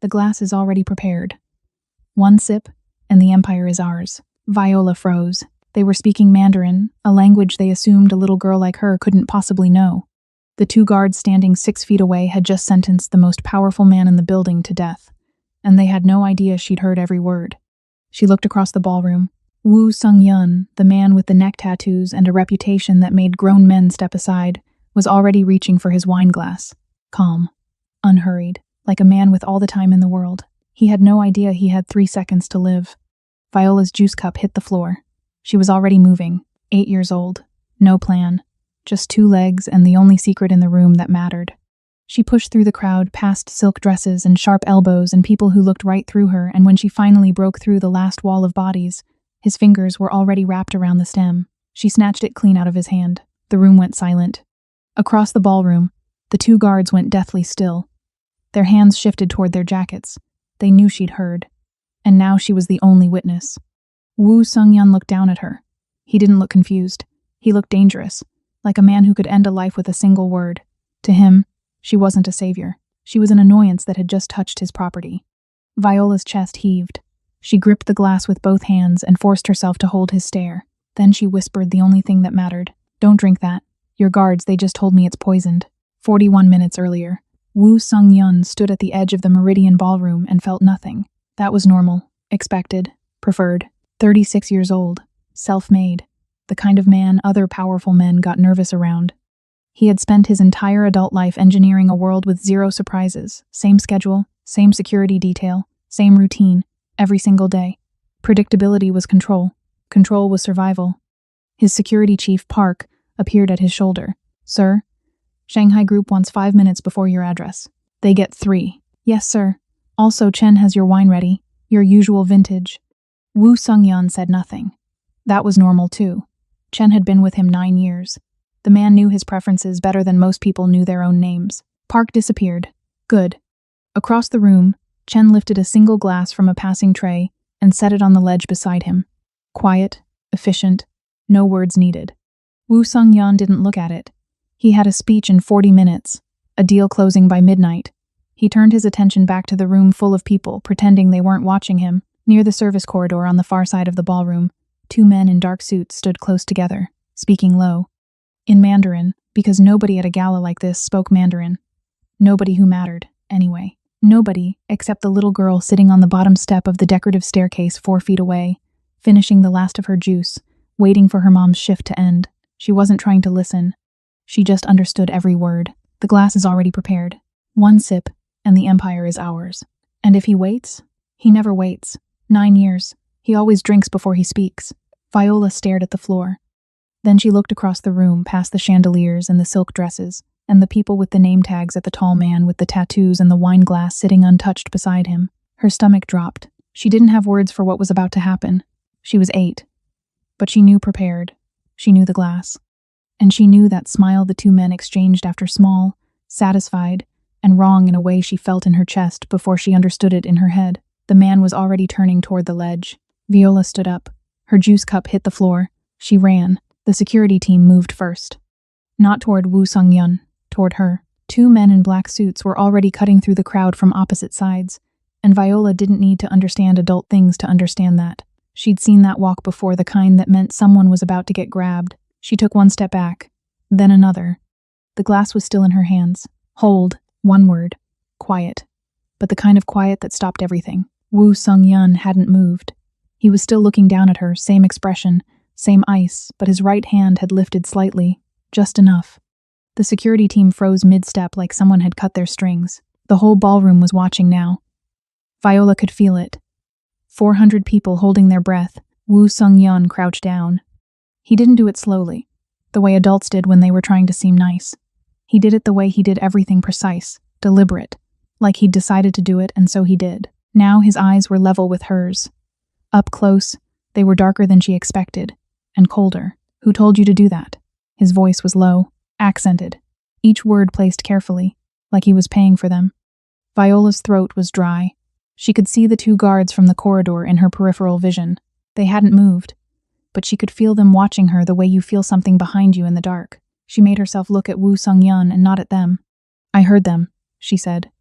The glass is already prepared. One sip, and the empire is ours. Viola froze. They were speaking Mandarin, a language they assumed a little girl like her couldn't possibly know. The two guards standing 6 feet away had just sentenced the most powerful man in the building to death, and they had no idea she'd heard every word. She looked across the ballroom. Woo Sung-yun, the man with the neck tattoos and a reputation that made grown men step aside, was already reaching for his wine glass. Calm. Unhurried. Like a man with all the time in the world. He had no idea he had 3 seconds to live. Viola's juice cup hit the floor. She was already moving. 8 years old. No plan. Just 2 legs and the only secret in the room that mattered. She pushed through the crowd, past silk dresses and sharp elbows and people who looked right through her, and when she finally broke through the last wall of bodies, his fingers were already wrapped around the stem. She snatched it clean out of his hand. The room went silent. Across the ballroom, the 2 guards went deathly still. Their hands shifted toward their jackets. They knew she'd heard. And now she was the only witness. Woo Sung-yun looked down at her. He didn't look confused. He looked dangerous, like a man who could end a life with a single word. To him, she wasn't a savior. She was an annoyance that had just touched his property. Viola's chest heaved. She gripped the glass with both hands and forced herself to hold his stare. Then she whispered the only thing that mattered. Don't drink that. Your guards, they just told me it's poisoned. 41 minutes earlier, Woo Sung-yun stood at the edge of the Meridian Ballroom and felt nothing. That was normal, expected, preferred. 36 years old, self-made, the kind of man other powerful men got nervous around. He had spent his entire adult life engineering a world with 0 surprises, same schedule, same security detail, same routine, every single day. Predictability was control. Control was survival. His security chief, Park, appeared at his shoulder. Sir, Shanghai Group wants 5 minutes before your address. They get 3. Yes, sir. Also, Chen has your wine ready, your usual vintage. Woo Sung-yun said nothing. That was normal too. Chen had been with him 9 years. The man knew his preferences better than most people knew their own names. Park disappeared. Good. Across the room, Chen lifted a single glass from a passing tray and set it on the ledge beside him. Quiet, efficient, no words needed. Woo Sung-yun didn't look at it. He had a speech in 40 minutes, a deal closing by midnight. He turned his attention back to the room full of people, pretending they weren't watching him. Near the service corridor on the far side of the ballroom, 2 men in dark suits stood close together, speaking low. In Mandarin, because nobody at a gala like this spoke Mandarin. Nobody who mattered, anyway. Nobody, except the little girl sitting on the bottom step of the decorative staircase 4 feet away, finishing the last of her juice, waiting for her mom's shift to end. She wasn't trying to listen. She just understood every word. The glass is already prepared. 1 sip, and the empire is ours. And if he waits, he never waits. 9 years. He always drinks before he speaks. Viola stared at the floor. Then she looked across the room, past the chandeliers and the silk dresses, and the people with the name tags at the tall man with the tattoos and the wine glass sitting untouched beside him. Her stomach dropped. She didn't have words for what was about to happen. She was 8. But she knew prepared. She knew the glass. And she knew that smile the 2 men exchanged after small, satisfied, and wrong in a way she felt in her chest before she understood it in her head. The man was already turning toward the ledge. Viola stood up. Her juice cup hit the floor. She ran. The security team moved first. Not toward Woo Sung-yun, toward her. 2 men in black suits were already cutting through the crowd from opposite sides, and Viola didn't need to understand adult things to understand that. She'd seen that walk before, the kind that meant someone was about to get grabbed. She took 1 step back, then another. The glass was still in her hands. Hold, 1 word. Quiet. But the kind of quiet that stopped everything. Woo Sung-yun hadn't moved. He was still looking down at her, same expression, same ice, but his right hand had lifted slightly, just enough. The security team froze mid-step like someone had cut their strings. The whole ballroom was watching now. Viola could feel it. 400 people holding their breath. Woo Sung-yun crouched down. He didn't do it slowly, the way adults did when they were trying to seem nice. He did it the way he did everything, precise, deliberate, like he'd decided to do it, and so he did. Now his eyes were level with hers. Up close, they were darker than she expected, and colder. Who told you to do that? His voice was low, accented, each word placed carefully, like he was paying for them. Viola's throat was dry. She could see the 2 guards from the corridor in her peripheral vision. They hadn't moved, but she could feel them watching her the way you feel something behind you in the dark. She made herself look at Woo Sung-yun and not at them. I heard them, she said.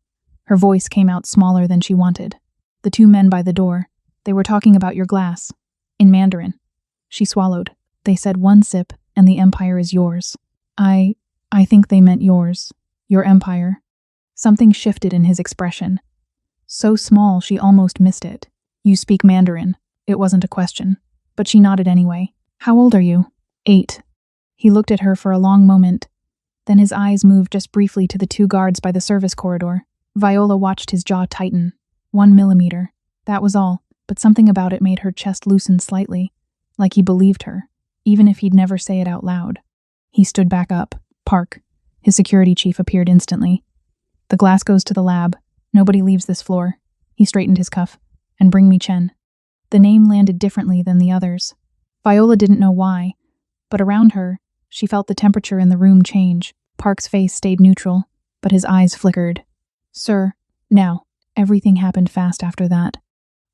Her voice came out smaller than she wanted. The two men by the door. They were talking about your glass. In Mandarin. She swallowed. They said 1 sip, and the empire is yours. I think they meant yours. Your empire. Something shifted in his expression. So small she almost missed it. You speak Mandarin. It wasn't a question. But she nodded anyway. How old are you? 8. He looked at her for a long moment. Then his eyes moved just briefly to the two guards by the service corridor. Viola watched his jaw tighten. 1 millimeter. That was all, but something about it made her chest loosen slightly. Like he believed her, even if he'd never say it out loud. He stood back up. Park. His security chief appeared instantly. The glass goes to the lab. Nobody leaves this floor. He straightened his cuff. And bring me Chen. The name landed differently than the others. Viola didn't know why, but around her, she felt the temperature in the room change. Park's face stayed neutral, but his eyes flickered. Sir, now. Everything happened fast after that.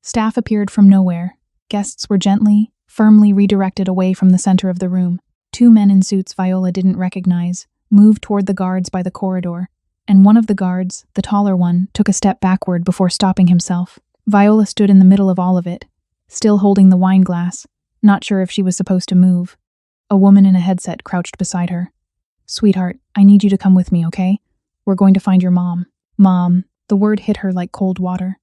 Staff appeared from nowhere. Guests were gently, firmly redirected away from the center of the room. 2 men in suits Viola didn't recognize moved toward the guards by the corridor, and one of the guards, the taller one, took a step backward before stopping himself. Viola stood in the middle of all of it, still holding the wine glass, not sure if she was supposed to move. A woman in a headset crouched beside her. Sweetheart, I need you to come with me, okay? We're going to find your mom. Mom. The word hit her like cold water.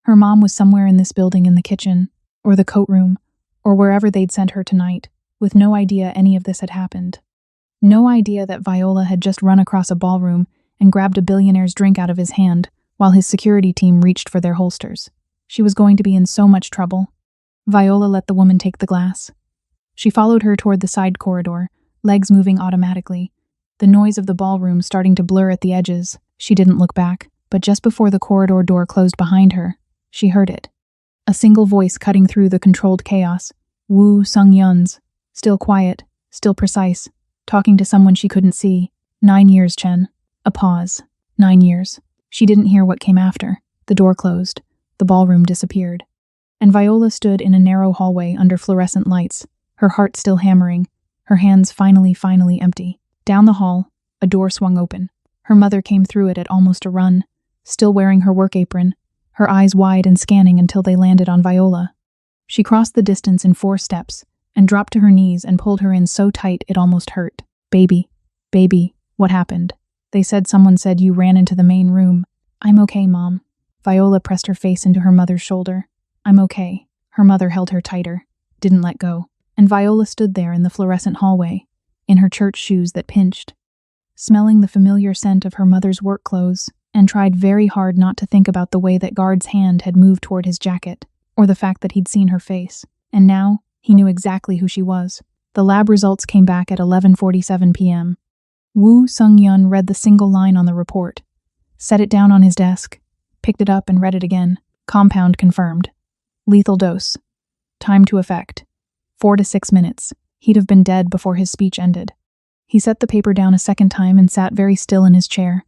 Her mom was somewhere in this building in the kitchen, or the coat room, or wherever they'd sent her tonight, with no idea any of this had happened. No idea that Viola had just run across a ballroom and grabbed a billionaire's drink out of his hand while his security team reached for their holsters. She was going to be in so much trouble. Viola let the woman take the glass. She followed her toward the side corridor, legs moving automatically, the noise of the ballroom starting to blur at the edges. She didn't look back, but just before the corridor door closed behind her, she heard it. A single voice cutting through the controlled chaos. Wu Sung-yun's. Still quiet, still precise, talking to someone she couldn't see. 9 years, Chen. A pause. 9 years. She didn't hear what came after. The door closed. The ballroom disappeared. And Viola stood in a narrow hallway under fluorescent lights, her heart still hammering, her hands finally empty. Down the hall, a door swung open. Her mother came through it at almost a run, still wearing her work apron, her eyes wide and scanning until they landed on Viola. She crossed the distance in 4 steps and dropped to her knees and pulled her in so tight it almost hurt. Baby, what happened? They said someone said you ran into the main room. I'm okay, Mom. Viola pressed her face into her mother's shoulder. I'm okay. Her mother held her tighter, didn't let go. And Viola stood there in the fluorescent hallway, in her church shoes that pinched, smelling the familiar scent of her mother's work clothes, and tried very hard not to think about the way that guard's hand had moved toward his jacket, or the fact that he'd seen her face. And now, he knew exactly who she was. The lab results came back at 11:47 p.m. Wu Sung-yun read the single line on the report, set it down on his desk, picked it up and read it again. Compound confirmed. Lethal dose. Time to effect. 4 to 6 minutes. He'd have been dead before his speech ended. He set the paper down a second time and sat very still in his chair,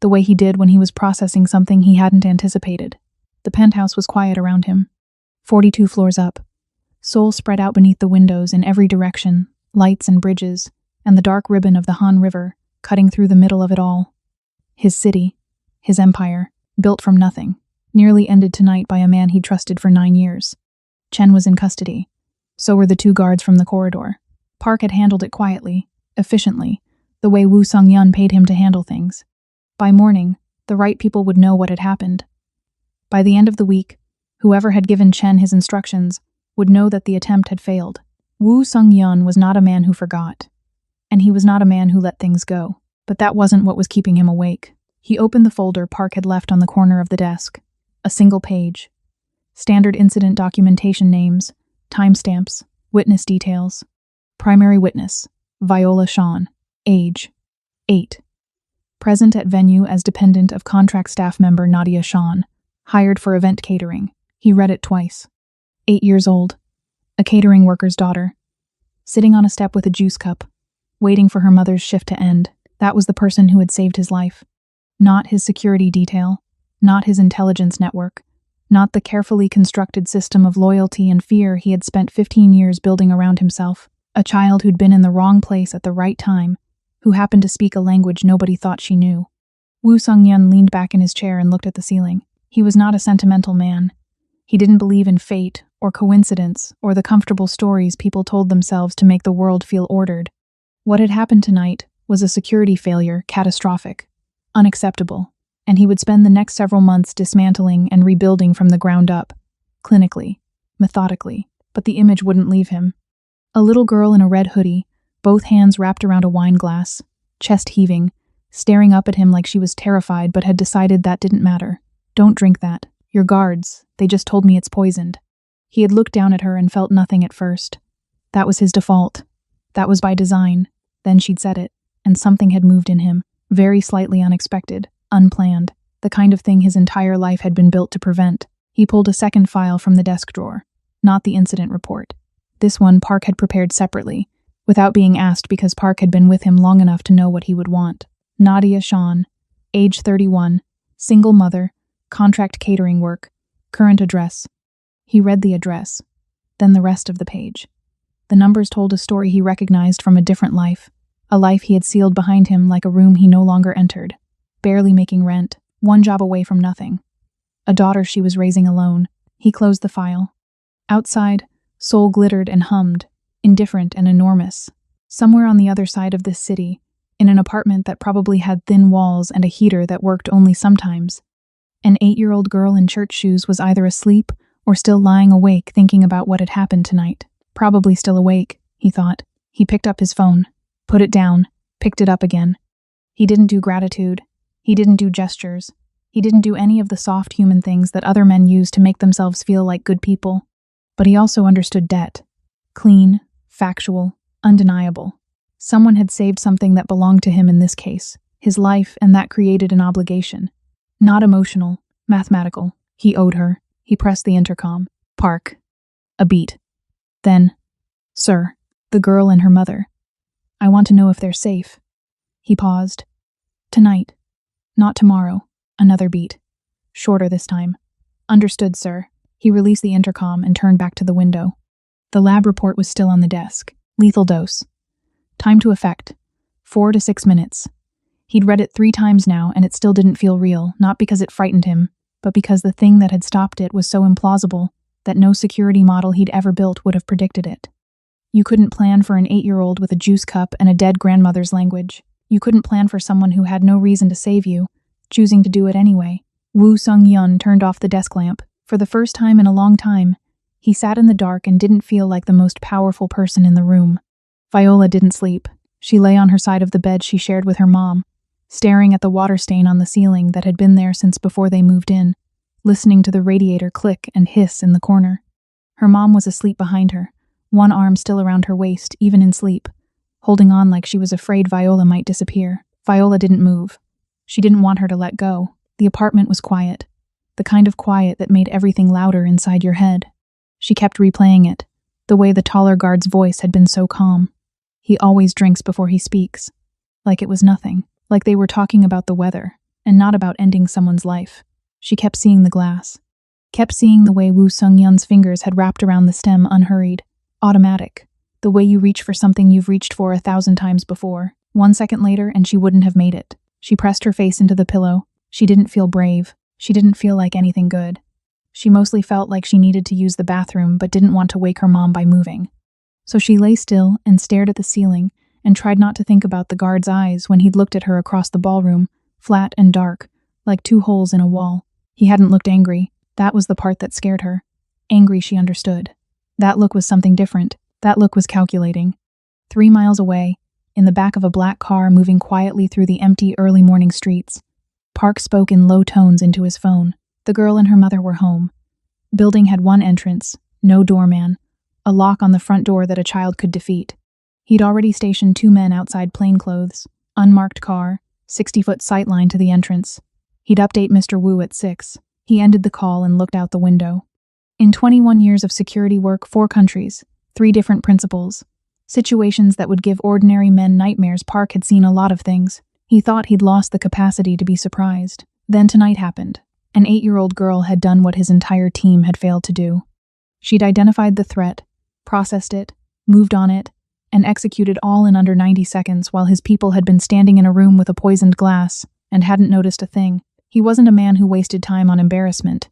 the way he did when he was processing something he hadn't anticipated. The penthouse was quiet around him. 42 floors up. Seoul spread out beneath the windows in every direction, lights and bridges, and the dark ribbon of the Han River, cutting through the middle of it all. His city, his empire, built from nothing, nearly ended tonight by a man he'd trusted for 9 years. Chen was in custody. So were the 2 guards from the corridor. Park had handled it quietly, efficiently, the way Wu Sung-yun paid him to handle things. By morning, the right people would know what had happened. By the end of the week, whoever had given Chen his instructions would know that the attempt had failed. Wu Sung-yun was not a man who forgot, and he was not a man who let things go. But that wasn't what was keeping him awake. He opened the folder Park had left on the corner of the desk. A single page. Standard incident documentation names, timestamps, witness details. Primary witness, Viola Shawn. Age, 8. Present at venue as dependent of contract staff member Nadia Shawn. Hired for event catering. He read it twice. 8 years old. A catering worker's daughter. Sitting on a step with a juice cup, waiting for her mother's shift to end. That was the person who had saved his life. Not his security detail, not his intelligence network, not the carefully constructed system of loyalty and fear he had spent 15 years building around himself. A child who'd been in the wrong place at the right time, who happened to speak a language nobody thought she knew. Woo Sung-yun leaned back in his chair and looked at the ceiling. He was not a sentimental man. He didn't believe in fate or coincidence or the comfortable stories people told themselves to make the world feel ordered. What had happened tonight was a security failure, catastrophic, unacceptable, and he would spend the next several months dismantling and rebuilding from the ground up, clinically, methodically, but the image wouldn't leave him. A little girl in a red hoodie, both hands wrapped around a wine glass, chest heaving, staring up at him like she was terrified but had decided that didn't matter. Don't drink that. Your guards, they just told me it's poisoned. He had looked down at her and felt nothing at first. That was his default. That was by design. Then she'd said it, and something had moved in him, very slightly unexpected, unplanned, the kind of thing his entire life had been built to prevent. He pulled a second file from the desk drawer, not the incident report. This one Park had prepared separately, without being asked because Park had been with him long enough to know what he would want. Nadia Shawn, age 31, single mother, contract catering work, current address. He read the address, then the rest of the page. The numbers told a story he recognized from a different life, a life he had sealed behind him like a room he no longer entered, barely making rent, one job away from nothing. A daughter she was raising alone. He closed the file. Outside, Seoul glittered and hummed, indifferent and enormous. Somewhere on the other side of this city, in an apartment that probably had thin walls and a heater that worked only sometimes, an 8-year-old girl in church shoes was either asleep or still lying awake thinking about what had happened tonight. Probably still awake, he thought. He picked up his phone, put it down, picked it up again. He didn't do gratitude. He didn't do gestures. He didn't do any of the soft human things that other men use to make themselves feel like good people. But he also understood debt. Clean, factual, undeniable. Someone had saved something that belonged to him in this case, his life, and that created an obligation. Not emotional, mathematical. He owed her. He pressed the intercom. Park. A beat. Then, sir, the girl and her mother. I want to know if they're safe. He paused. Tonight. Not tomorrow. Another beat. Shorter this time. Understood, sir. He released the intercom and turned back to the window. The lab report was still on the desk. Lethal dose. Time to effect. 4 to 6 minutes. He'd read it 3 times now, and it still didn't feel real, not because it frightened him, but because the thing that had stopped it was so implausible that no security model he'd ever built would have predicted it. You couldn't plan for an 8-year-old with a juice cup and a dead grandmother's language. You couldn't plan for someone who had no reason to save you, choosing to do it anyway. Woo Sung-yun turned off the desk lamp. For the first time in a long time, he sat in the dark and didn't feel like the most powerful person in the room. Viola didn't sleep. She lay on her side of the bed she shared with her mom, staring at the water stain on the ceiling that had been there since before they moved in, listening to the radiator click and hiss in the corner. Her mom was asleep behind her, one arm still around her waist, even in sleep, holding on like she was afraid Viola might disappear. Viola didn't move. She didn't want her to let go. The apartment was quiet, the kind of quiet that made everything louder inside your head. She kept replaying it, the way the taller guard's voice had been so calm. He always drinks before he speaks. Like it was nothing, like they were talking about the weather, and not about ending someone's life. She kept seeing the glass, kept seeing the way Woo Sung-yun's fingers had wrapped around the stem unhurried, automatic, the way you reach for something you've reached for 1,000 times before. 1 second later, and she wouldn't have made it. She pressed her face into the pillow. She didn't feel brave. She didn't feel like anything good. She mostly felt like she needed to use the bathroom but didn't want to wake her mom by moving. So she lay still and stared at the ceiling and tried not to think about the guard's eyes when he'd looked at her across the ballroom, flat and dark, like 2 holes in a wall. He hadn't looked angry. That was the part that scared her. Angry, she understood. That look was something different. That look was calculating. 3 miles away, in the back of a black car moving quietly through the empty early morning streets, Park spoke in low tones into his phone. The girl and her mother were home. Building had 1 entrance, no doorman, a lock on the front door that a child could defeat. He'd already stationed 2 men outside plainclothes, unmarked car, 60-foot sightline to the entrance. He'd update Mr. Wu at 6. He ended the call and looked out the window. In 21 years of security work, 4 countries, 3 different principals, situations that would give ordinary men nightmares, Park had seen a lot of things. He thought he'd lost the capacity to be surprised. Then tonight happened. An 8-year-old girl had done what his entire team had failed to do. She'd identified the threat, processed it, moved on it, and executed all in under 90 seconds while his people had been standing in a room with a poisoned glass, and hadn't noticed a thing. He wasn't a man who wasted time on embarrassment,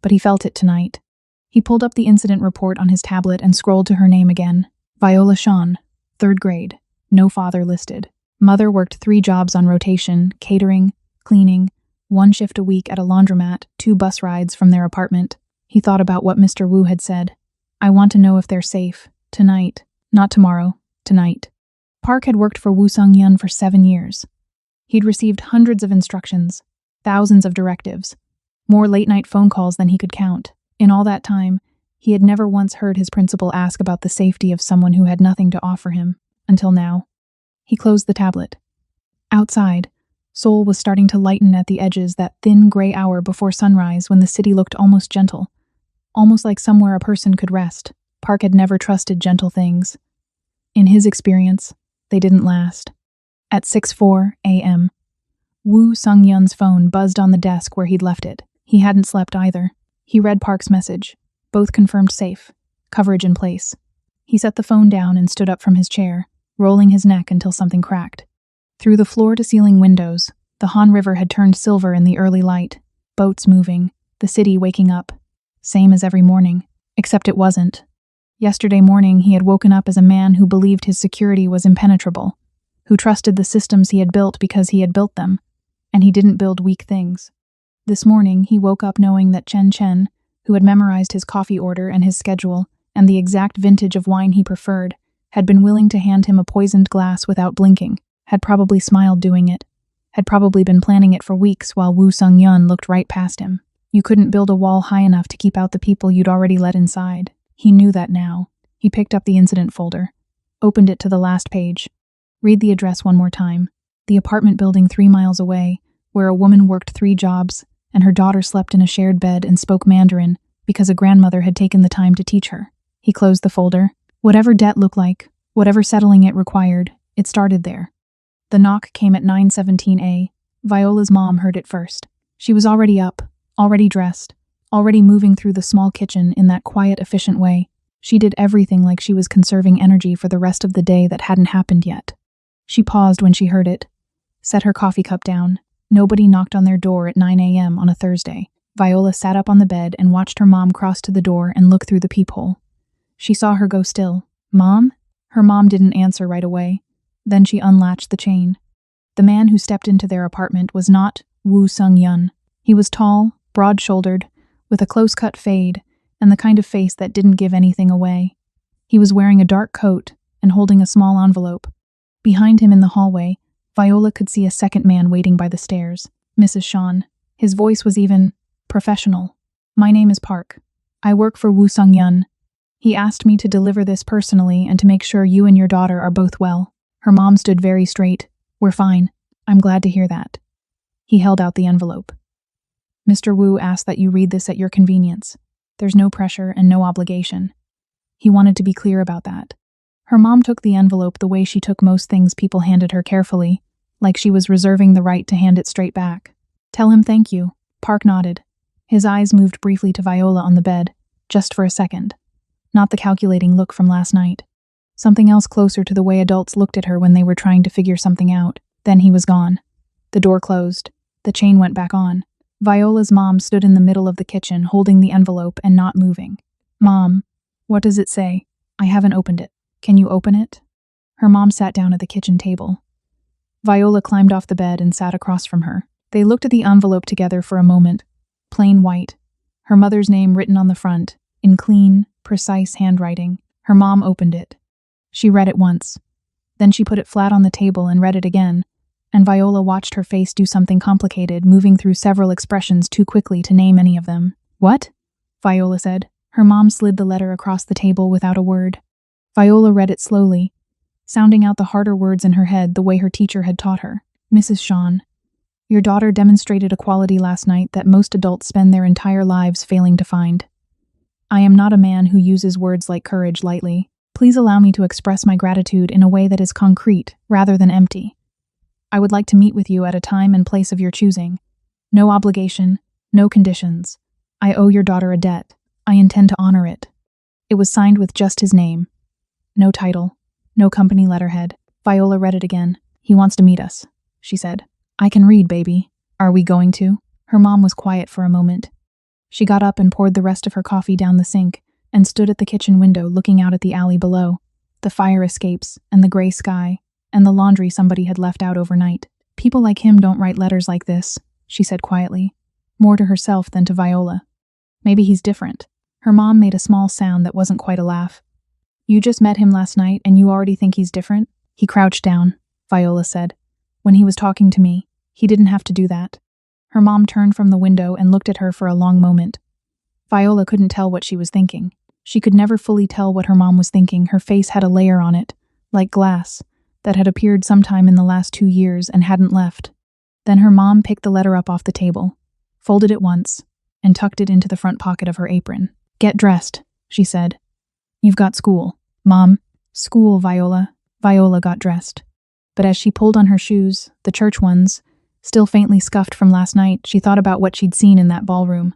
but he felt it tonight. He pulled up the incident report on his tablet and scrolled to her name again. Viola Shawn, 3rd grade. No father listed. Mother worked 3 jobs on rotation, catering, cleaning, 1 shift a week at a laundromat, 2 bus rides from their apartment. He thought about what Mr. Wu had said. I want to know if they're safe. Tonight. Not tomorrow. Tonight. Park had worked for Woo Sung-yeon for 7 years. He'd received hundreds of instructions, thousands of directives, more late-night phone calls than he could count. In all that time, he had never once heard his principal ask about the safety of someone who had nothing to offer him, until now. He closed the tablet. Outside, Seoul was starting to lighten at the edges that thin gray hour before sunrise when the city looked almost gentle, almost like somewhere a person could rest. Park had never trusted gentle things. In his experience, they didn't last. At 6:04 a.m., Woo Sung-yeon's phone buzzed on the desk where he'd left it. He hadn't slept either. He read Park's message. Both confirmed safe. Coverage in place. He set the phone down and stood up from his chair, rolling his neck until something cracked. Through the floor-to-ceiling windows, the Han River had turned silver in the early light. Boats moving, the city waking up. Same as every morning. Except it wasn't. Yesterday morning, he had woken up as a man who believed his security was impenetrable, who trusted the systems he had built because he had built them, and he didn't build weak things. This morning, he woke up knowing that Chen, who had memorized his coffee order and his schedule and the exact vintage of wine he preferred, had been willing to hand him a poisoned glass without blinking, had probably smiled doing it, had probably been planning it for weeks while Woo Sung-yeon looked right past him. You couldn't build a wall high enough to keep out the people you'd already let inside. He knew that now. He picked up the incident folder, opened it to the last page. Read the address one more time. The apartment building 3 miles away, where a woman worked 3 jobs, and her daughter slept in a shared bed and spoke Mandarin because a grandmother had taken the time to teach her. He closed the folder. Whatever debt looked like, whatever settling it required, it started there. The knock came at 9:17 a.m. Viola's mom heard it first. She was already up, already dressed, already moving through the small kitchen in that quiet, efficient way. She did everything like she was conserving energy for the rest of the day that hadn't happened yet. She paused when she heard it, set her coffee cup down. Nobody knocked on their door at 9 a.m. on a Thursday. Viola sat up on the bed and watched her mom cross to the door and look through the peephole. She saw her go still. Mom? Her mom didn't answer right away. Then she unlatched the chain. The man who stepped into their apartment was not Woo Sung-yeon. He was tall, broad-shouldered, with a close-cut fade and the kind of face that didn't give anything away. He was wearing a dark coat and holding a small envelope. Behind him in the hallway, Viola could see a second man waiting by the stairs, Mrs. Shawn. His voice was even professional. My name is Park. I work for Woo Sung-yeon. He asked me to deliver this personally and to make sure you and your daughter are both well. Her mom stood very straight. We're fine. I'm glad to hear that. He held out the envelope. Mr. Wu asked that you read this at your convenience. There's no pressure and no obligation. He wanted to be clear about that. Her mom took the envelope the way she took most things people handed her, carefully, like she was reserving the right to hand it straight back. Tell him thank you. Park nodded. His eyes moved briefly to Viola on the bed, just for a second. Not the calculating look from last night. Something else closer to the way adults looked at her when they were trying to figure something out. Then he was gone. The door closed. The chain went back on. Viola's mom stood in the middle of the kitchen, holding the envelope and not moving. Mom, what does it say? I haven't opened it. Can you open it? Her mom sat down at the kitchen table. Viola climbed off the bed and sat across from her. They looked at the envelope together for a moment. Plain white. Her mother's name written on the front, in clean, precise handwriting. Her mom opened it. She read it once. Then she put it flat on the table and read it again, and Viola watched her face do something complicated, moving through several expressions too quickly to name any of them. What? Viola said. Her mom slid the letter across the table without a word. Viola read it slowly, sounding out the harder words in her head the way her teacher had taught her. Mrs. Shawn, your daughter demonstrated a quality last night that most adults spend their entire lives failing to find. I am not a man who uses words like courage lightly. Please allow me to express my gratitude in a way that is concrete rather than empty. I would like to meet with you at a time and place of your choosing. No obligation, no conditions. I owe your daughter a debt. I intend to honor it. It was signed with just his name. No title, no company letterhead. Viola read it again. He wants to meet us, she said. I can read, baby. Are we going to? Her mom was quiet for a moment. She got up and poured the rest of her coffee down the sink and stood at the kitchen window looking out at the alley below, the fire escapes and the gray sky and the laundry somebody had left out overnight. People like him don't write letters like this, she said quietly, more to herself than to Viola. Maybe he's different. Her mom made a small sound that wasn't quite a laugh. You just met him last night and you already think he's different? He crouched down, Viola said. When he was talking to me, he didn't have to do that. Her mom turned from the window and looked at her for a long moment. Viola couldn't tell what she was thinking. She could never fully tell what her mom was thinking. Her face had a layer on it, like glass, that had appeared sometime in the last 2 years and hadn't left. Then her mom picked the letter up off the table, folded it once, and tucked it into the front pocket of her apron. Get dressed, she said. You've got school. Mom. School, Viola. Viola got dressed. But as she pulled on her shoes, the church ones, still faintly scuffed from last night, she thought about what she'd seen in that ballroom.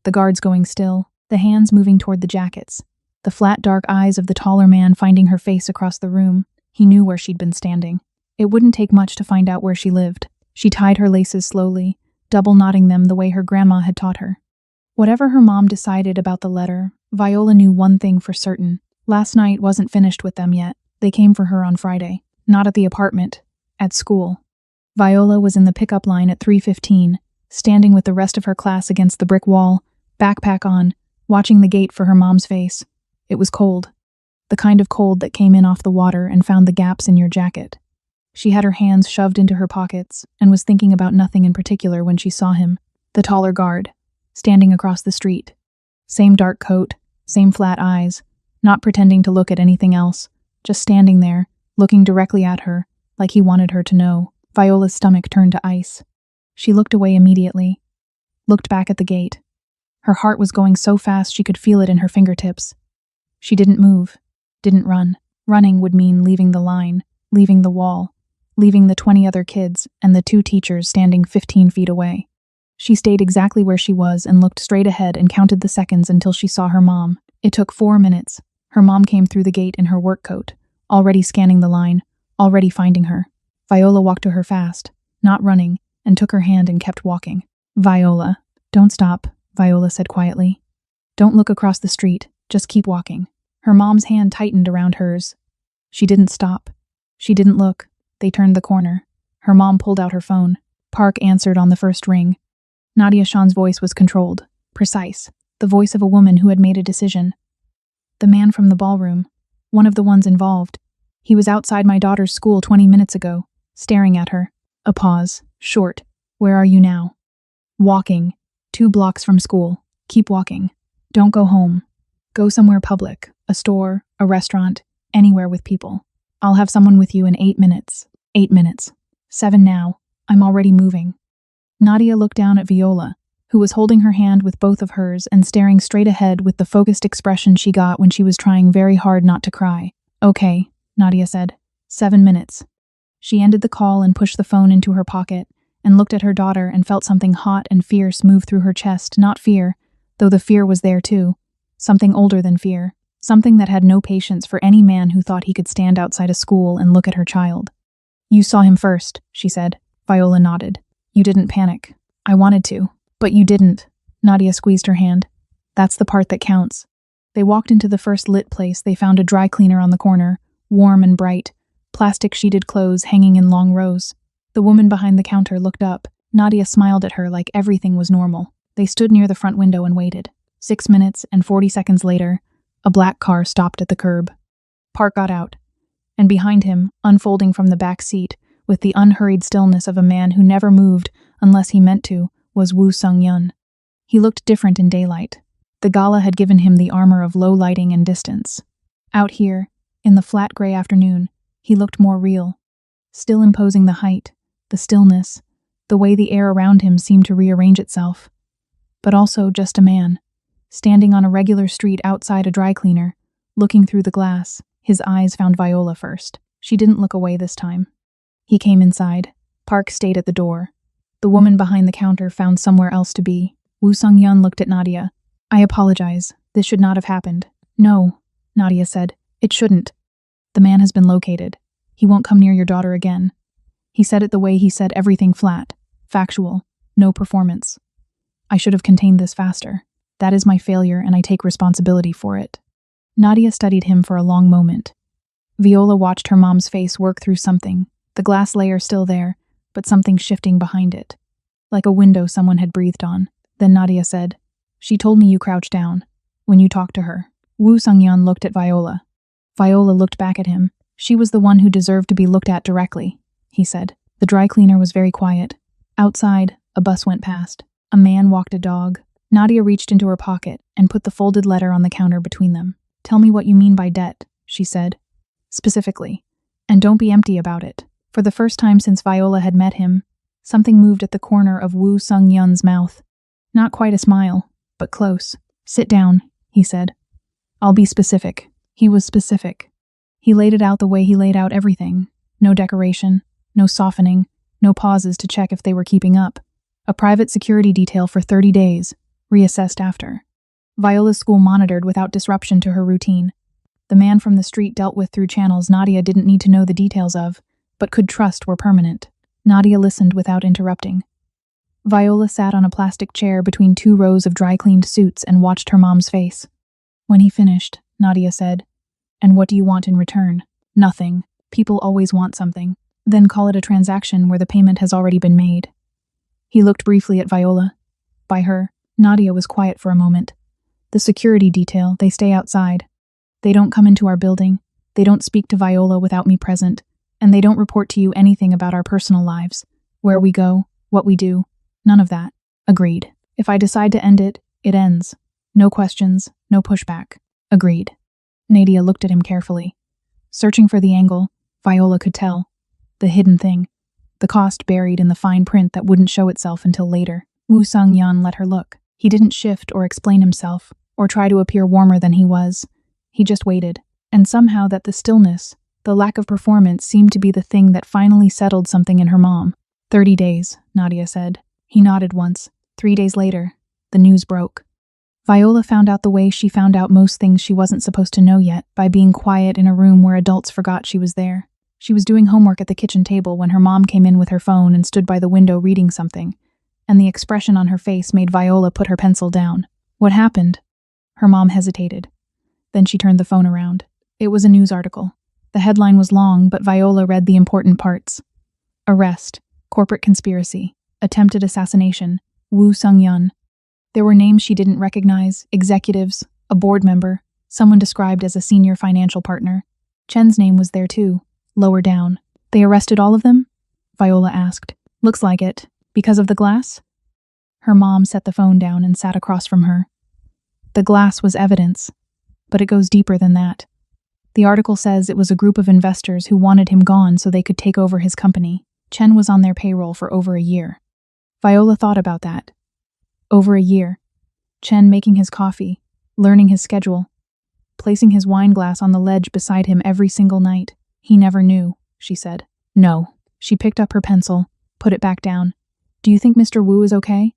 The guards going still, the hands moving toward the jackets, the flat dark eyes of the taller man finding her face across the room. He knew where she'd been standing. It wouldn't take much to find out where she lived. She tied her laces slowly, double knotting them the way her grandma had taught her. Whatever her mom decided about the letter, Viola knew one thing for certain. Last night wasn't finished with them yet. They came for her on Friday. Not at the apartment. At school. Viola was in the pickup line at 3:15, standing with the rest of her class against the brick wall, backpack on, watching the gate for her mom's face. It was cold. The kind of cold that came in off the water and found the gaps in your jacket. She had her hands shoved into her pockets and was thinking about nothing in particular when she saw him, the taller guard, standing across the street. Same dark coat, same flat eyes, not pretending to look at anything else, just standing there, looking directly at her, like he wanted her to know. Viola's stomach turned to ice. She looked away immediately, looked back at the gate. Her heart was going so fast she could feel it in her fingertips. She didn't move, didn't run. Running would mean leaving the line, leaving the wall, leaving the 20 other kids and the 2 teachers standing 15 feet away. She stayed exactly where she was and looked straight ahead and counted the seconds until she saw her mom. It took 4 minutes. Her mom came through the gate in her work coat, already scanning the line, already finding her. Viola walked to her fast, not running, and took her hand and kept walking. Viola. Don't stop, Viola said quietly. Don't look across the street, just keep walking. Her mom's hand tightened around hers. She didn't stop. She didn't look. They turned the corner. Her mom pulled out her phone. Park answered on the first ring. Nadia Shan's voice was controlled, precise, the voice of a woman who had made a decision. The man from the ballroom, one of the ones involved. He was outside my daughter's school 20 minutes ago, staring at her. A pause, short. Where are you now? Walking. 2 blocks from school. Keep walking. Don't go home. Go somewhere public, a store, a restaurant, anywhere with people. I'll have someone with you in 8 minutes. 8 minutes. 7 now. I'm already moving. Nadia looked down at Viola, who was holding her hand with both of hers and staring straight ahead with the focused expression she got when she was trying very hard not to cry. Okay, Nadia said. 7 minutes. She ended the call and pushed the phone into her pocket and looked at her daughter and felt something hot and fierce move through her chest. Not fear, though the fear was there too. Something older than fear. Something that had no patience for any man who thought he could stand outside a school and look at her child. You saw him first, she said. Viola nodded. You didn't panic. I wanted to, but you didn't. Nadia squeezed her hand. That's the part that counts. They walked into the first lit place. They found a dry cleaner on the corner, warm and bright, plastic sheeted clothes hanging in long rows. The woman behind the counter looked up. Nadia smiled at her like everything was normal. They stood near the front window and waited. 6 minutes and 40 seconds later, a black car stopped at the curb. Park got out, and behind him, unfolding from the back seat, with the unhurried stillness of a man who never moved unless he meant to, was Woo Sung-yun. He looked different in daylight. The gala had given him the armor of low lighting and distance. Out here, in the flat gray afternoon, he looked more real, still imposing the height, the stillness, the way the air around him seemed to rearrange itself. But also just a man, standing on a regular street outside a dry cleaner, looking through the glass. His eyes found Viola first. She didn't look away this time. He came inside. Park stayed at the door. The woman behind the counter found somewhere else to be. Woo Sung-yun looked at Nadia. I apologize. This should not have happened. No, Nadia said. It shouldn't. The man has been located. He won't come near your daughter again. He said it the way he said everything flat, factual, no performance. I should have contained this faster. That is my failure and I take responsibility for it. Nadia studied him for a long moment. Viola watched her mom's face work through something, the glass layer still there, but something shifting behind it. Like a window someone had breathed on. Then Nadia said, "She told me you crouched down when you talked to her." Woo Sung-yeon looked at Viola. Viola looked back at him. "She was the one who deserved to be looked at directly," he said. The dry cleaner was very quiet. Outside, a bus went past. A man walked a dog. Nadia reached into her pocket and put the folded letter on the counter between them. "Tell me what you mean by debt," she said. "Specifically. And don't be empty about it." For the first time since Viola had met him, something moved at the corner of Woo Sung-yeon's mouth. Not quite a smile, but close. "Sit down," he said. "I'll be specific." He was specific. He laid it out the way he laid out everything. No decoration, no softening, no pauses to check if they were keeping up. A private security detail for 30 days, reassessed after. Viola's school monitored without disruption to her routine. The man from the street dealt with through channels Nadia didn't need to know the details of, but could trust were permanent. Nadia listened without interrupting. Viola sat on a plastic chair between 2 rows of dry-cleaned suits and watched her mom's face. When he finished, Nadia said, "And what do you want in return?" "Nothing. People always want something. Then call it a transaction where the payment has already been made." He looked briefly at Viola. By her, Nadia was quiet for a moment. "The security detail, they stay outside. They don't come into our building. They don't speak to Viola without me present. And they don't report to you anything about our personal lives. Where we go, what we do. None of that." "Agreed. If I decide to end it, it ends. No questions, no pushback." "Agreed." Nadia looked at him carefully. Searching for the angle, Viola could tell. The hidden thing. The cost buried in the fine print that wouldn't show itself until later. Woo Sung-yeon let her look. He didn't shift or explain himself, or try to appear warmer than he was. He just waited. And somehow that the stillness, the lack of performance, seemed to be the thing that finally settled something in her mom. 30 days, Nadia said. He nodded once. 3 days later, the news broke. Viola found out the way she found out most things she wasn't supposed to know yet, by being quiet in a room where adults forgot she was there. She was doing homework at the kitchen table when her mom came in with her phone and stood by the window reading something, and the expression on her face made Viola put her pencil down. "What happened?" Her mom hesitated. Then she turned the phone around. It was a news article. The headline was long, but Viola read the important parts. "Arrest, corporate conspiracy, attempted assassination, Woo Sung-yeon." There were names she didn't recognize, executives, a board member, someone described as a senior financial partner. Chen's name was there too, lower down. "They arrested all of them?" Viola asked. "Looks like it. Because of the glass?" Her mom set the phone down and sat across from her. "The glass was evidence, but it goes deeper than that. The article says it was a group of investors who wanted him gone so they could take over his company. Chen was on their payroll for over a year." Viola thought about that. Over a year. Chen making his coffee, learning his schedule, placing his wine glass on the ledge beside him every single night. "He never knew," she said. "No." She picked up her pencil, put it back down. "Do you think Mr. Wu is okay?"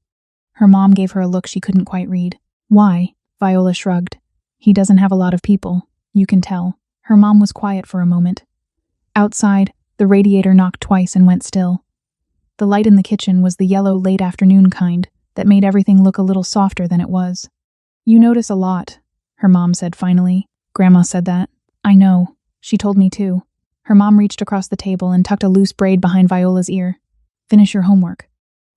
Her mom gave her a look she couldn't quite read. "Why?" Viola shrugged. "He doesn't have a lot of people. You can tell." Her mom was quiet for a moment. Outside, the radiator knocked twice and went still. The light in the kitchen was the yellow late afternoon kind that made everything look a little softer than it was. "You notice a lot," her mom said finally. "Grandma said that." "I know. She told me too." Her mom reached across the table and tucked a loose braid behind Viola's ear. "Finish your homework."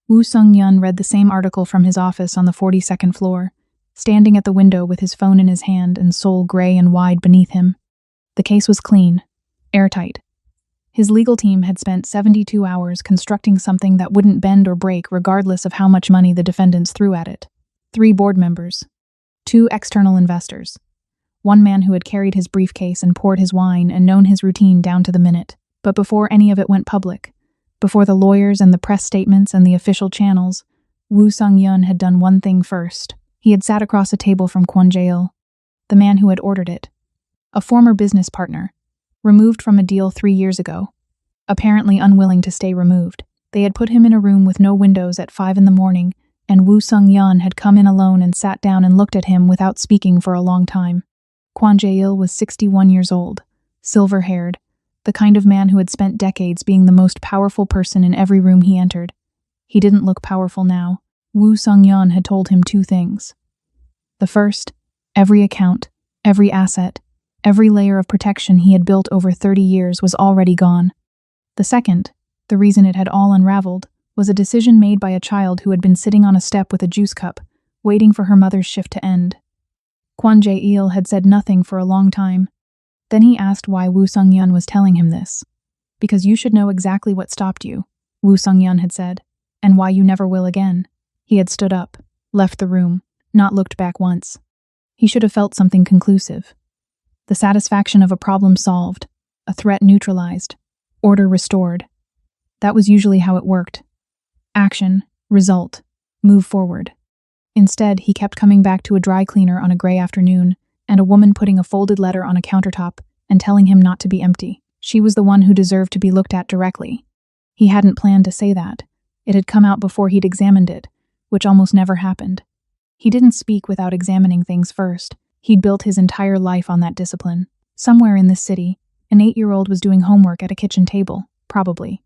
Woo Sung-yeon read the same article from his office on the 42nd floor, standing at the window with his phone in his hand and soul gray and wide beneath him. The case was clean, airtight. His legal team had spent 72 hours constructing something that wouldn't bend or break regardless of how much money the defendants threw at it. 3 board members, 2 external investors, 1 man who had carried his briefcase and poured his wine and known his routine down to the minute. But before any of it went public, before the lawyers and the press statements and the official channels, Woo Sung-yeon had done one thing first. He had sat across a table from Kwon Jae-il, the man who had ordered it. A former business partner, removed from a deal 3 years ago, apparently unwilling to stay removed. They had put him in a room with no windows at 5 in the morning, and Woo Sung-yeon had come in alone and sat down and looked at him without speaking for a long time. Kwon Jae-il was 61 years old, silver-haired, the kind of man who had spent decades being the most powerful person in every room he entered. He didn't look powerful now. Woo Sung-yeon had told him two things. The first, every account, every asset, every layer of protection he had built over 30 years was already gone. The second, the reason it had all unraveled, was a decision made by a child who had been sitting on a step with a juice cup, waiting for her mother's shift to end. Kwon Jae-il had said nothing for a long time. Then he asked why Woo Sung-yeon was telling him this. Because you should know exactly what stopped you, Woo Sung-yeon had said, and why you never will again. He had stood up, left the room, not looked back once. He should have felt something conclusive. The satisfaction of a problem solved, a threat neutralized, order restored. That was usually how it worked. Action, result, move forward. Instead, he kept coming back to a dry cleaner on a gray afternoon, and a woman putting a folded letter on a countertop and telling him not to be empty. She was the one who deserved to be looked at directly. He hadn't planned to say that. It had come out before he'd examined it, which almost never happened. He didn't speak without examining things first. He'd built his entire life on that discipline. Somewhere in this city, an 8-year-old was doing homework at a kitchen table, probably.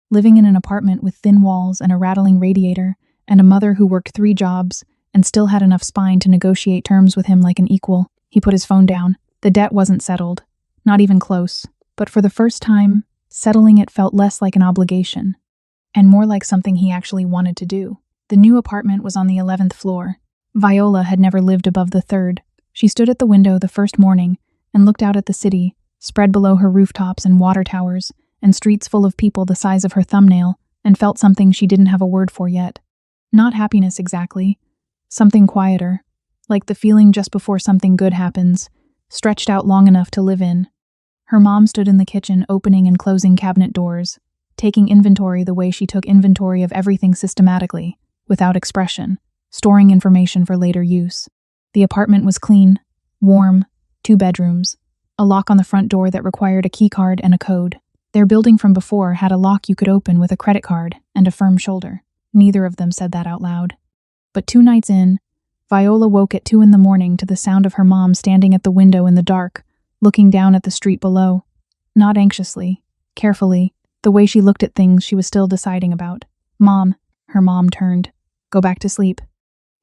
Living in an apartment with thin walls and a rattling radiator, and a mother who worked 3 jobs and still had enough spine to negotiate terms with him like an equal. He put his phone down. The debt wasn't settled, not even close, but for the first time, settling it felt less like an obligation, and more like something he actually wanted to do. The new apartment was on the 11th floor. Viola had never lived above the 3rd. She stood at the window the first morning and looked out at the city, spread below her rooftops and water towers, and streets full of people the size of her thumbnail, and felt something she didn't have a word for yet. Not happiness exactly. Something quieter, like the feeling just before something good happens, stretched out long enough to live in. Her mom stood in the kitchen opening and closing cabinet doors, taking inventory the way she took inventory of everything systematically, without expression, storing information for later use. The apartment was clean, warm, 2 bedrooms, a lock on the front door that required a key card and a code. Their building from before had a lock you could open with a credit card and a firm shoulder. Neither of them said that out loud. But 2 nights in, Viola woke at 2 a.m. to the sound of her mom standing at the window in the dark, looking down at the street below. Not anxiously, carefully, the way she looked at things she was still deciding about. Mom, her mom turned. Go back to sleep.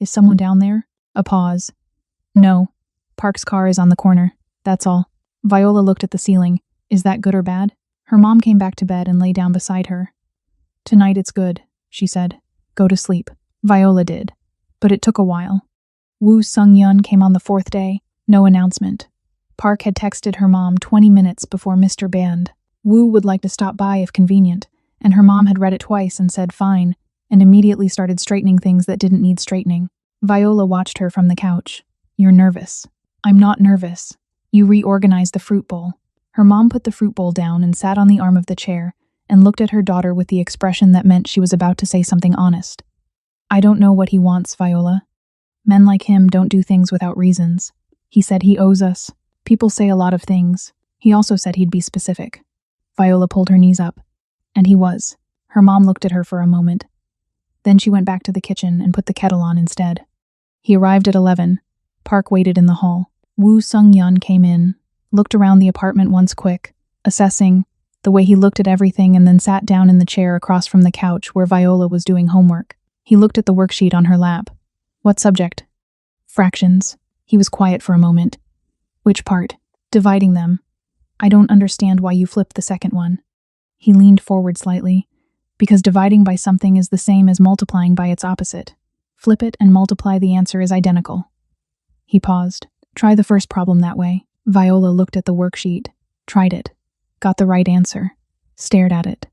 Is someone down there? A pause. No. Park's car is on the corner. That's all. Viola looked at the ceiling. Is that good or bad? Her mom came back to bed and lay down beside her. Tonight it's good, she said. Go to sleep. Viola did. But it took a while. Woo Sung-yeon came on the 4th day. No announcement. Park had texted her mom 20 minutes before Mr. Band. Woo would like to stop by if convenient, and her mom had read it twice and said fine, and immediately started straightening things that didn't need straightening. Viola watched her from the couch. You're nervous. I'm not nervous. You reorganized the fruit bowl. Her mom put the fruit bowl down and sat on the arm of the chair and looked at her daughter with the expression that meant she was about to say something honest. I don't know what he wants, Viola. Men like him don't do things without reasons. He said he owes us. People say a lot of things. He also said he'd be specific. Viola pulled her knees up. And he was. Her mom looked at her for a moment. Then she went back to the kitchen and put the kettle on instead. He arrived at 11. Park waited in the hall. Woo Sung-yeon came in, looked around the apartment once quick, assessing, the way he looked at everything, and then sat down in the chair across from the couch where Viola was doing homework. He looked at the worksheet on her lap. What subject? Fractions. He was quiet for a moment. Which part? Dividing them. I don't understand why you flipped the second one. He leaned forward slightly. Because dividing by something is the same as multiplying by its opposite. Flip it and multiply, the answer is identical. He paused. Try the first problem that way. Viola looked at the worksheet. Tried it. Got the right answer. Stared at it.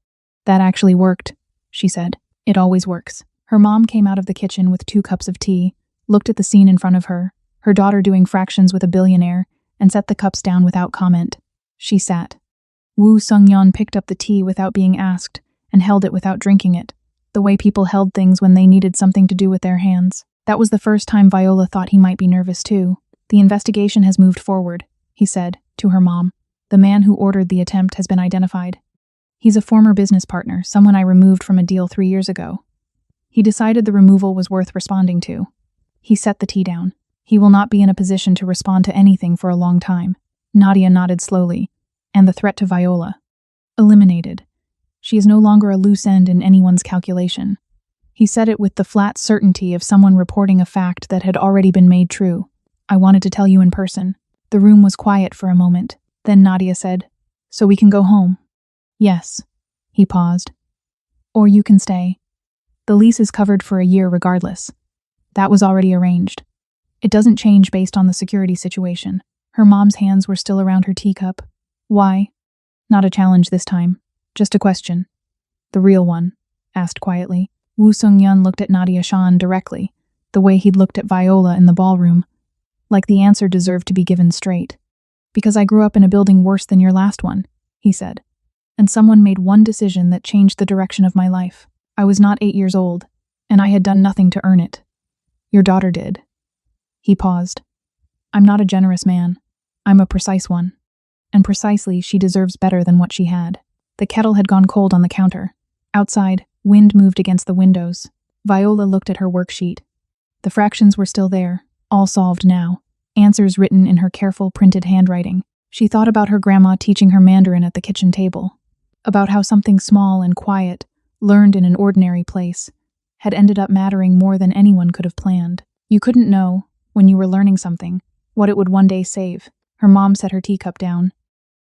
That actually worked, she said. It always works. Her mom came out of the kitchen with 2 cups of tea, looked at the scene in front of her, her daughter doing fractions with a billionaire, and set the cups down without comment. She sat. Woo Sung-yeon picked up the tea without being asked, and held it without drinking it, the way people held things when they needed something to do with their hands. That was the first time Viola thought he might be nervous too. The investigation has moved forward, he said, to her mom. The man who ordered the attempt has been identified. He's a former business partner, someone I removed from a deal 3 years ago. He decided the removal was worth responding to. He set the tea down. He will not be in a position to respond to anything for a long time. Nadia nodded slowly. And the threat to Viola. Eliminated. She is no longer a loose end in anyone's calculation. He said it with the flat certainty of someone reporting a fact that had already been made true. I wanted to tell you in person. The room was quiet for a moment. Then Nadia said, "So we can go home?" "Yes." He paused. "Or you can stay. The lease is covered for a year regardless. That was already arranged. It doesn't change based on the security situation." Her mom's hands were still around her teacup. "Why?" "Not a challenge this time. Just a question." "The real one?" asked quietly. Woo Sung-yeon looked at Nadia Shan directly, the way he'd looked at Viola in the ballroom. Like the answer deserved to be given straight. "Because I grew up in a building worse than your last one," he said. "And someone made one decision that changed the direction of my life. I was not 8 years old, and I had done nothing to earn it. Your daughter did." He paused. "I'm not a generous man. I'm a precise one. And precisely, she deserves better than what she had." The kettle had gone cold on the counter. Outside, wind moved against the windows. Viola looked at her worksheet. The fractions were still there, all solved now, answers written in her careful printed handwriting. She thought about her grandma teaching her Mandarin at the kitchen table, about how something small and quiet, learned in an ordinary place, had ended up mattering more than anyone could have planned. You couldn't know, when you were learning something, what it would one day save. Her mom set her teacup down.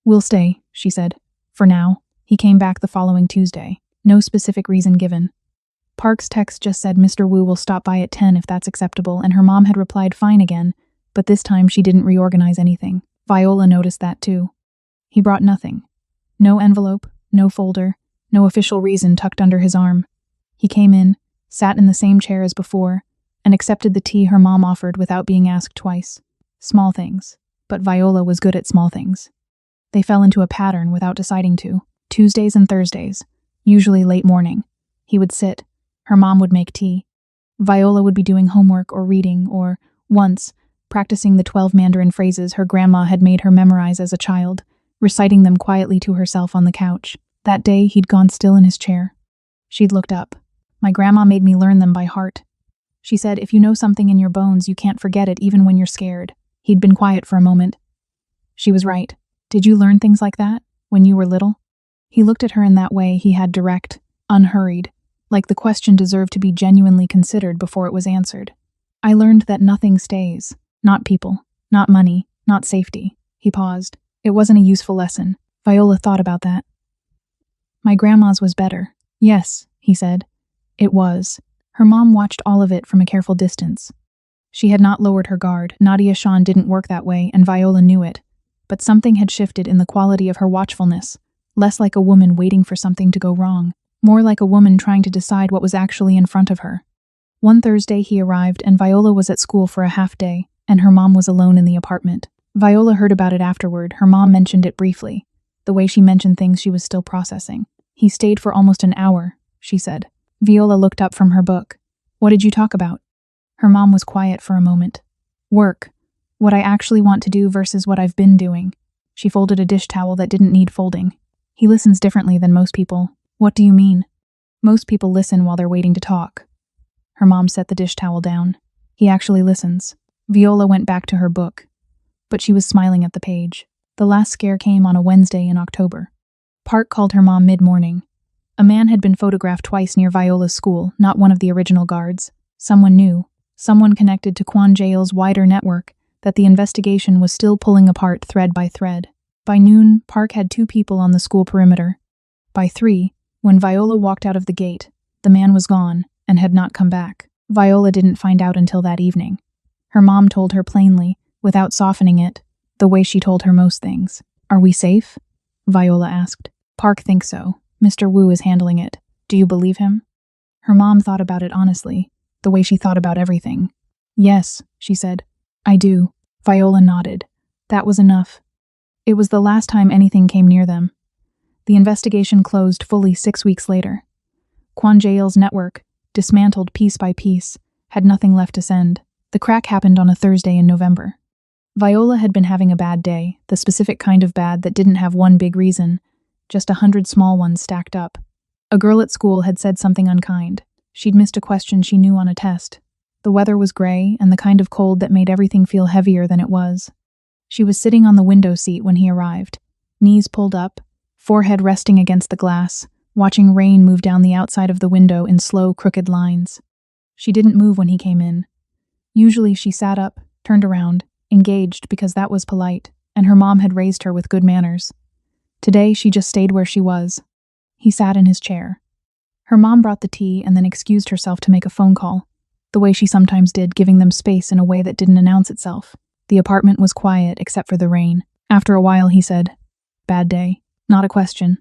"We'll stay," she said. "For now." He came back the following Tuesday. No specific reason given. Park's text just said Mr. Wu will stop by at 10 if that's acceptable, and her mom had replied fine again, but this time she didn't reorganize anything. Viola noticed that too. He brought nothing. No envelope, no folder, no official reason tucked under his arm. He came in, sat in the same chair as before, and accepted the tea her mom offered without being asked twice. Small things. But Viola was good at small things. They fell into a pattern without deciding to. Tuesdays and Thursdays, usually late morning. He would sit. Her mom would make tea. Viola would be doing homework or reading or, once, practicing the 12 Mandarin phrases her grandma had made her memorize as a child, reciting them quietly to herself on the couch. That day, he'd gone still in his chair. She'd looked up. "My grandma made me learn them by heart. She said, if you know something in your bones, you can't forget it even when you're scared." He'd been quiet for a moment. She was right. "Did you learn things like that when you were little?" He looked at her in that way he had, direct, unhurried, like the question deserved to be genuinely considered before it was answered. "I learned that nothing stays. Not people, not money, not safety." He paused. It wasn't a useful lesson. Viola thought about that. "My grandma's was better." "Yes," he said. "It was." Her mom watched all of it from a careful distance. She had not lowered her guard. Nadia Shan didn't work that way, and Viola knew it. But something had shifted in the quality of her watchfulness. Less like a woman waiting for something to go wrong, more like a woman trying to decide what was actually in front of her. One Thursday he arrived, and Viola was at school for a half day, and her mom was alone in the apartment. Viola heard about it afterward. Her mom mentioned it briefly, the way she mentioned things she was still processing. "He stayed for almost an hour," she said. Viola looked up from her book. "What did you talk about?" Her mom was quiet for a moment. "Work. What I actually want to do versus what I've been doing." She folded a dish towel that didn't need folding. "He listens differently than most people." "What do you mean?" "Most people listen while they're waiting to talk." Her mom set the dish towel down. "He actually listens." Viola went back to her book, but she was smiling at the page. The last scare came on a Wednesday in October. Park called her mom mid-morning. A man had been photographed twice near Viola's school, not one of the original guards. Someone new, someone connected to Kwon Jail's wider network that the investigation was still pulling apart thread by thread. By noon, Park had 2 people on the school perimeter. By 3, when Viola walked out of the gate, the man was gone and had not come back. Viola didn't find out until that evening. Her mom told her plainly, without softening it, the way she told her most things. "Are we safe?" Viola asked. "Park thinks so. Mr. Wu is handling it. Do you believe him?" Her mom thought about it honestly, the way she thought about everything. "Yes," she said. "I do." Viola nodded. That was enough. It was the last time anything came near them. The investigation closed fully 6 weeks later. Kwon Jail's network, dismantled piece by piece, had nothing left to send. The crack happened on a Thursday in November. Viola had been having a bad day, the specific kind of bad that didn't have one big reason, just 100 small ones stacked up. A girl at school had said something unkind. She'd missed a question she knew on a test. The weather was gray and the kind of cold that made everything feel heavier than it was. She was sitting on the window seat when he arrived, knees pulled up, forehead resting against the glass, watching rain move down the outside of the window in slow, crooked lines. She didn't move when he came in. Usually she sat up, turned around, engaged because that was polite, and her mom had raised her with good manners. Today she just stayed where she was. He sat in his chair. Her mom brought the tea and then excused herself to make a phone call, the way she sometimes did, giving them space in a way that didn't announce itself. The apartment was quiet except for the rain. After a while he said, "Bad day." Not a question.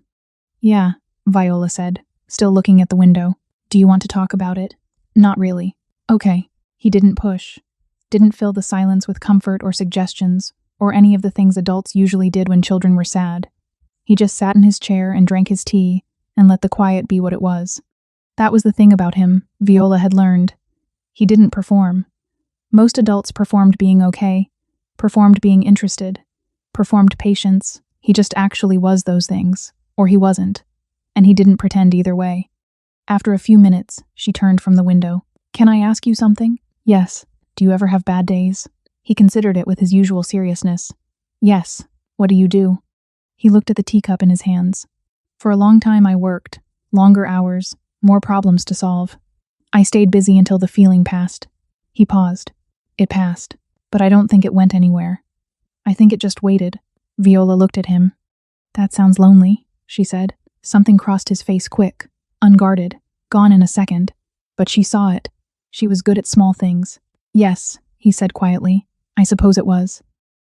"Yeah," Viola said, still looking at the window. "Do you want to talk about it?" "Not really." "Okay." He didn't push, didn't fill the silence with comfort or suggestions, or any of the things adults usually did when children were sad. He just sat in his chair and drank his tea and let the quiet be what it was. That was the thing about him, Viola had learned. He didn't perform. Most adults performed being okay, performed being interested, performed patience. He just actually was those things, or he wasn't, and he didn't pretend either way. After a few minutes, she turned from the window. "Can I ask you something?" "Yes." "Do you ever have bad days?" He considered it with his usual seriousness. "Yes." "What do you do?" He looked at the teacup in his hands. "For a long time I worked, longer hours, more problems to solve. I stayed busy until the feeling passed." He paused. "It passed, but I don't think it went anywhere. I think it just waited." Viola looked at him. "That sounds lonely," she said. Something crossed his face quick, unguarded, gone in a second. But she saw it. She was good at small things. "Yes," he said quietly. "I suppose it was."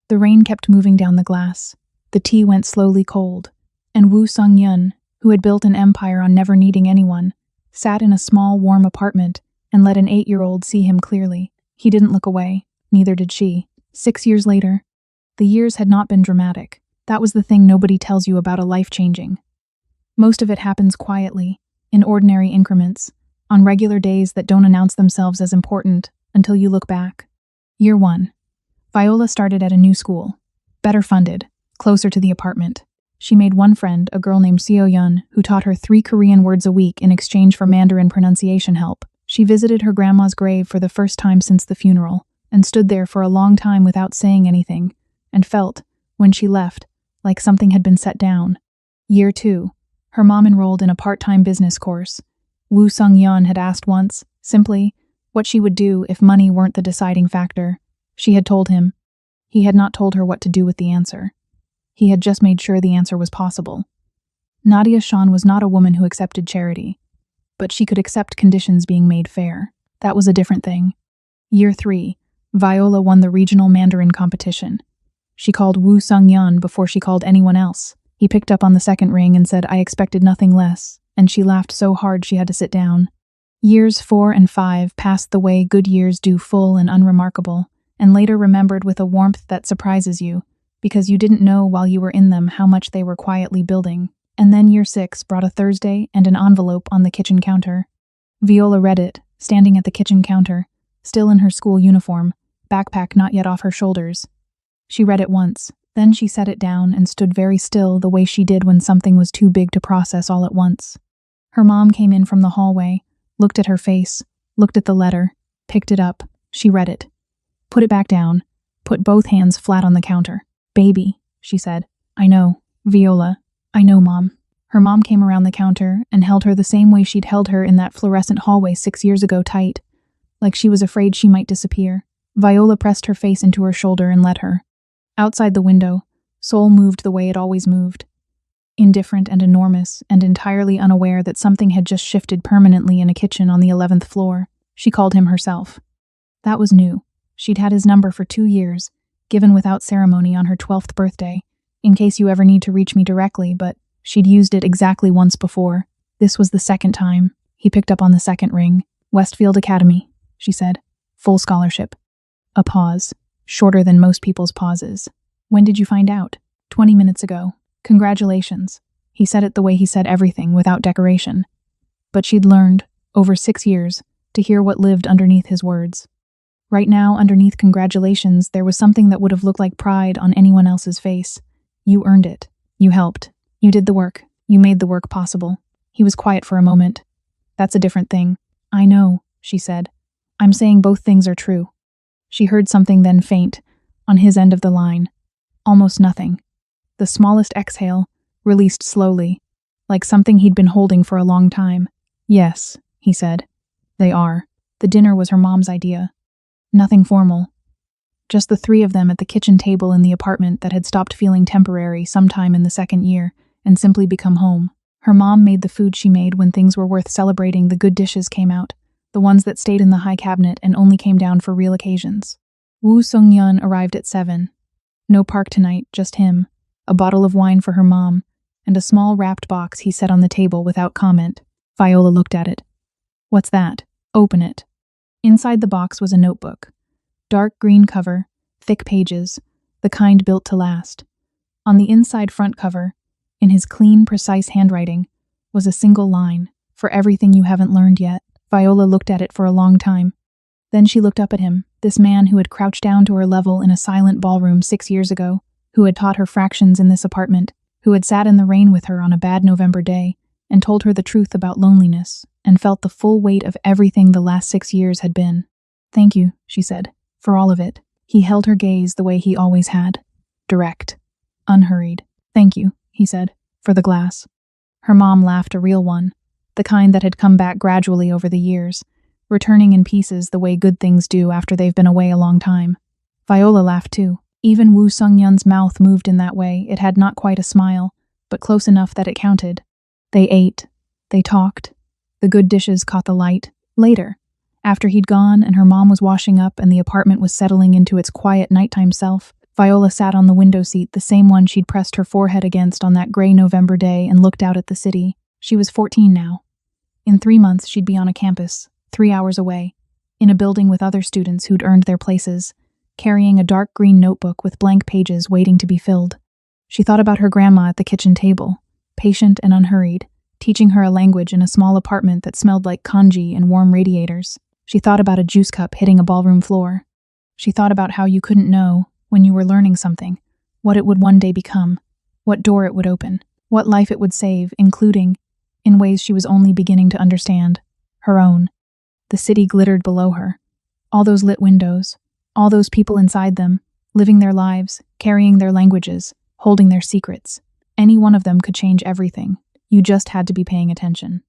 The rain kept moving down the glass. The tea went slowly cold, and Woo Sung-yun, who had built an empire on never needing anyone, sat in a small, warm apartment and let an 8-year-old see him clearly. He didn't look away, neither did she. 6 years later, the years had not been dramatic. That was the thing nobody tells you about a life changing. Most of it happens quietly, in ordinary increments, on regular days that don't announce themselves as important until you look back. Year 1. Viola started at a new school, better funded, closer to the apartment. She made one friend, a girl named Seo-yun, who taught her 3 Korean words a week in exchange for Mandarin pronunciation help. She visited her grandma's grave for the first time since the funeral, and stood there for a long time without saying anything, and felt, when she left, like something had been set down. Year 2. Her mom enrolled in a part-time business course. Woo Sung-yun had asked once, simply, what she would do if money weren't the deciding factor. She had told him. He had not told her what to do with the answer. He had just made sure the answer was possible. Nadia Shan was not a woman who accepted charity, but she could accept conditions being made fair. That was a different thing. Year 3. Viola won the regional Mandarin competition. She called Woo Sung-yun before she called anyone else. He picked up on the second ring and said, "I expected nothing less," and she laughed so hard she had to sit down. Years 4 and 5 passed the way good years do, full and unremarkable, and later remembered with a warmth that surprises you, because you didn't know while you were in them how much they were quietly building. And then year 6 brought a Thursday and an envelope on the kitchen counter. Viola read it, standing at the kitchen counter, still in her school uniform, backpack not yet off her shoulders. She read it once, then she set it down and stood very still, the way she did when something was too big to process all at once. Her mom came in from the hallway, looked at her face, looked at the letter, picked it up. She read it. Put it back down, put both hands flat on the counter. "Baby," she said. "I know, Viola. I know, Mom." Her mom came around the counter and held her the same way she'd held her in that fluorescent hallway 6 years ago, tight, like she was afraid she might disappear. Viola pressed her face into her shoulder and let her. Outside the window, Seoul moved the way it always moved. Indifferent and enormous, and entirely unaware that something had just shifted permanently in a kitchen on the 11th floor. She called him herself. That was new. She'd had his number for 2 years, given without ceremony on her 12th birthday, in case you ever need to reach me directly, but she'd used it exactly once before. This was the second time. He picked up on the second ring. "Westfield Academy," she said. "Full scholarship." A pause, shorter than most people's pauses. "When did you find out?" 20 minutes ago. "Congratulations." He said it the way he said everything, without decoration. But she'd learned, over 6 years, to hear what lived underneath his words. Right now, underneath congratulations, there was something that would have looked like pride on anyone else's face. You earned it. You helped. You did the work. You made the work possible. He was quiet for a moment. "That's a different thing." "I know," she said. "I'm saying both things are true." She heard something then faint, on his end of the line. Almost nothing. The smallest exhale, released slowly, like something he'd been holding for a long time. Yes, he said. They are. The dinner was her mom's idea. Nothing formal. Just the three of them at the kitchen table in the apartment that had stopped feeling temporary sometime in the second year and simply become home. Her mom made the food she made when things were worth celebrating. The good dishes came out, the ones that stayed in the high cabinet and only came down for real occasions. Woo Sung-yeon arrived at 7. No Park tonight, just him, a bottle of wine for her mom, and a small wrapped box he set on the table without comment. Viola looked at it. What's that? Open it. Inside the box was a notebook. Dark green cover, thick pages, the kind built to last. On the inside front cover, in his clean, precise handwriting, was a single line, "For everything you haven't learned yet." Viola looked at it for a long time. Then she looked up at him, this man who had crouched down to her level in a silent ballroom 6 years ago, who had taught her fractions in this apartment, who had sat in the rain with her on a bad November day and told her the truth about loneliness and felt the full weight of everything the last 6 years had been. "Thank you," she said, "for all of it." He held her gaze the way he always had. Direct. Unhurried. "Thank you," he said, "for the glass." Her mom laughed, a real one, the kind that had come back gradually over the years, returning in pieces the way good things do after they've been away a long time. Viola laughed too. Even Woo Sung-yeon's mouth moved in that way. It had not quite a smile, but close enough that it counted. They ate. They talked. The good dishes caught the light. Later, after he'd gone and her mom was washing up and the apartment was settling into its quiet nighttime self, Viola sat on the window seat, the same one she'd pressed her forehead against on that gray November day, and looked out at the city. She was 14 now. In 3 months, she'd be on a campus, 3 hours away, in a building with other students who'd earned their places, carrying a dark green notebook with blank pages waiting to be filled. She thought about her grandma at the kitchen table, patient and unhurried, teaching her a language in a small apartment that smelled like kanji and warm radiators. She thought about a juice cup hitting a ballroom floor. She thought about how you couldn't know, when you were learning something, what it would one day become, what door it would open, what life it would save, including, in ways she was only beginning to understand, her own. The city glittered below her. All those lit windows, all those people inside them, living their lives, carrying their languages, holding their secrets. Any one of them could change everything. You just had to be paying attention.